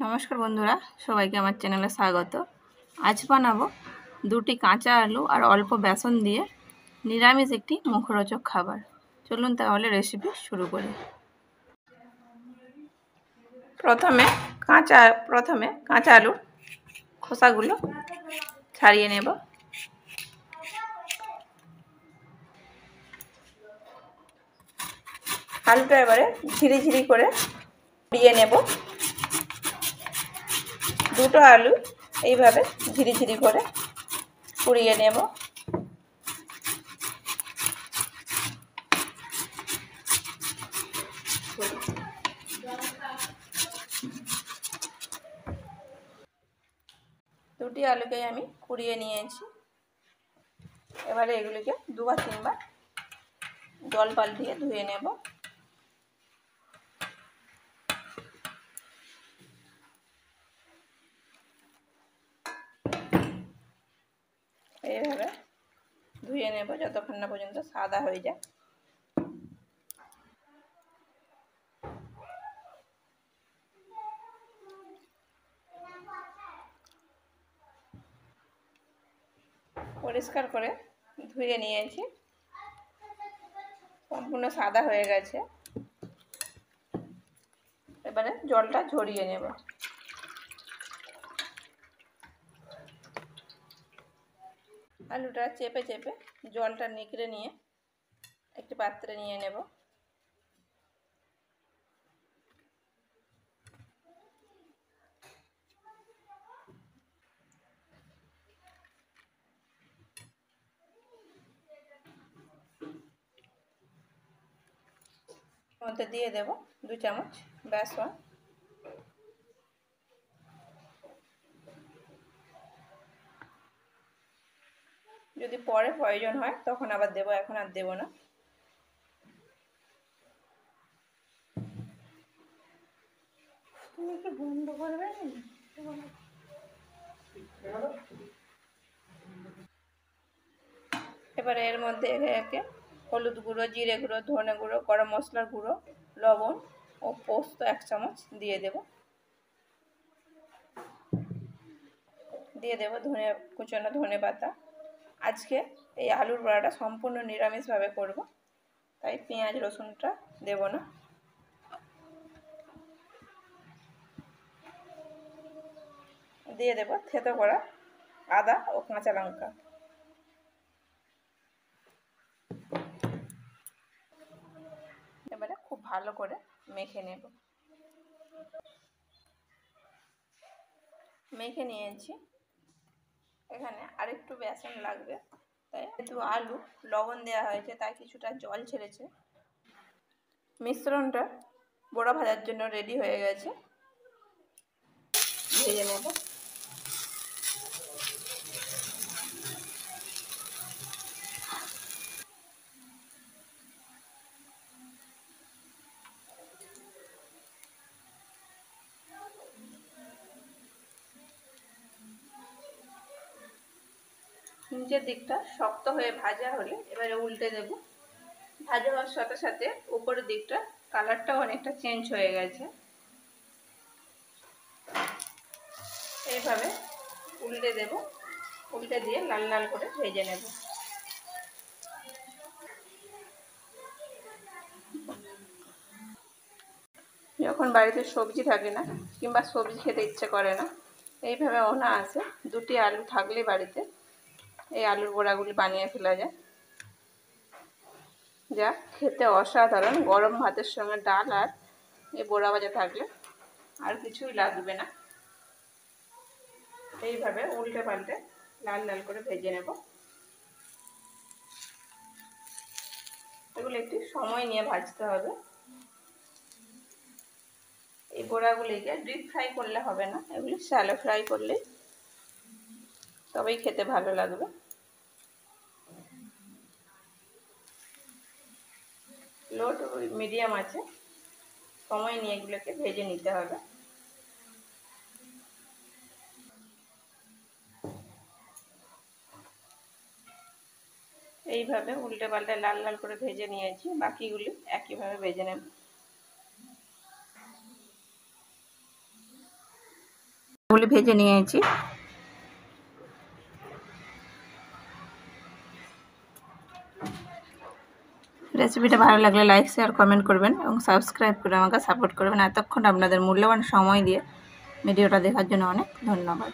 নমস্কার বন্ধুরা, সবাইকে আমার চ্যানেলে স্বাগত। আজ বানাবো দুটি কাঁচা আলু আর অল্প বেসন দিয়ে নিরামিষ একটি মুখরোচক খাবার। চলুন তাহলে রেসিপি শুরু করি। প্রথমে কাঁচা আলুর খোসাগুলো ছাড়িয়ে নেব। আলুটা এবারে ঝিরি করে কুড়িয়ে নেব। দুটো আলু এইভাবে ঝিরি করে কুড়িয়ে নেব। দুটি আলুকে আমি কুড়িয়ে নিয়েছি। এবারে এগুলিকে দুবার তিনবার জল পাল্টিয়ে ধুয়ে নেব। এইভাবে ধুয়ে নেব যতক্ষণ না পর্যন্ত সাদা হয়ে যায়। পরিষ্কার করে ধুয়ে নিয়েছি, সম্পূর্ণ সাদা হয়ে গেছে। এবারে জলটা ঝরিয়ে নেব। আলুটা চেপে জলটা নিগড়ে নিয়ে একটি পাত্রে নিয়ে নেব। মধ্যে দিয়ে দেব 2 চামচ বেসন। যদি পরে প্রয়োজন হয় তখন আবার দেব, এখন আর দেব না। তুমি কি বন্ধ করবে? এবারে এর মধ্যে একে হলুদ গুঁড়ো, জিরে গুঁড়ো, ধনে গুঁড়ো, গরম মশলার গুঁড়ো, লবণ ও পোস্ত 1 চামচ দিয়ে দেব। দিয়ে দেব কুচানো ধনে পাতা। আজকে এই আলুর বড়াটা সম্পূর্ণ নিরামিষভাবে করব, তাই পেঁয়াজ রসুনটা দেব না। দিয়ে দেব থেতো করা আদা ও কাঁচা লঙ্কা। এবারে খুব ভালো করে মেখে নেব। মেখে নিয়েছি। এখানে আরেকটু বেসন লাগবে, তাই একটু আলু লবণ দেওয়া হয়েছে, তাই কিছুটা জল ছেড়েছে। মিশ্রণটা বড়া ভাজার জন্য রেডি হয়ে গেছে। ভেজে নেব। নিচের দিকটা শক্ত হয়ে ভাজা হলে এবারে উল্টে দেব। ভাজা হওয়ার সাথে সাথে উপরের দিকটা কালারটাও অনেকটা চেঞ্জ হয়ে গেছে। এইভাবে উল্টে দেব, উল্টে দিয়ে লাল লাল করে ভেজে নেব। যখন বাড়িতে সবজি থাকে না কিংবা সবজি খেতে ইচ্ছে করে না, এইভাবে অনায়াসে দুটি আলু থাকলে বাড়িতে এই আলুর বড়াগুলি বানিয়ে ফেলা যায়, যা খেতে অসাধারণ। গরম ভাতের সঙ্গে ডাল আর এই বড়া ভাজা থাকলে আর কিছুই লাগবে না। এইভাবে উল্টে পাল্টে লাল লাল করে ভেজে নেব। এগুলো একটু সময় নিয়ে ভাজতে হবে। এই বড়াগুলিকে ডিপ ফ্রাই করলে হবে না, এগুলি শ্যালো ফ্রাই করলে তবেই খেতে ভালো লাগবে। লো টু মিডিয়াম আছে সময় নিয়ে এগুলোকে ভেজে নিতে হবে। এইভাবে উল্টে পাল্টে লাল লাল করে ভেজে নিয়েছি, বাকিগুলি একইভাবে ভেজে নেব। ওগুলি ভেজে নিয়েছি। রেসিপিটা ভালো লাগলে লাইক শেয়ার কমেন্ট করবেন এবং সাবস্ক্রাইব করে আমাকে সাপোর্ট করবেন। এতক্ষণ আপনাদের মূল্যবান সময় দিয়ে ভিডিওটা দেখার জন্য অনেক ধন্যবাদ।